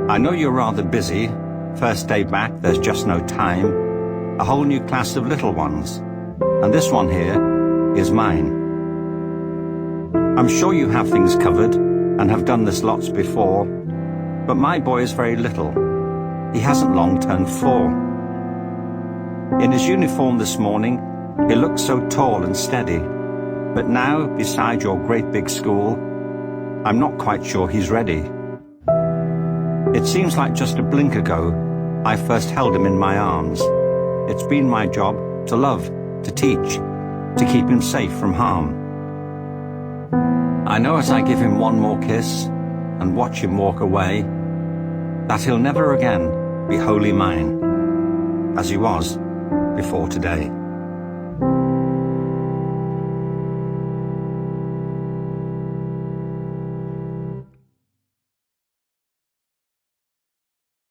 I know you're rather busy. First day back, there's just no time. A whole new class of little ones. And this one here is mine. I'm sure you have things covered and have done this lots before, but my boy is very little. He hasn't long turned 4. In his uniform this morning, he looked so tall and steady, but now, beside your great big school, I'm not quite sure he's ready. It seems like just a blink ago, I first held him in my arms. It's been my job to love, to teach, to keep him safe from harm. I know as I give him one more kiss and watch him walk away, that he'll never again be wholly mine, as he was before today.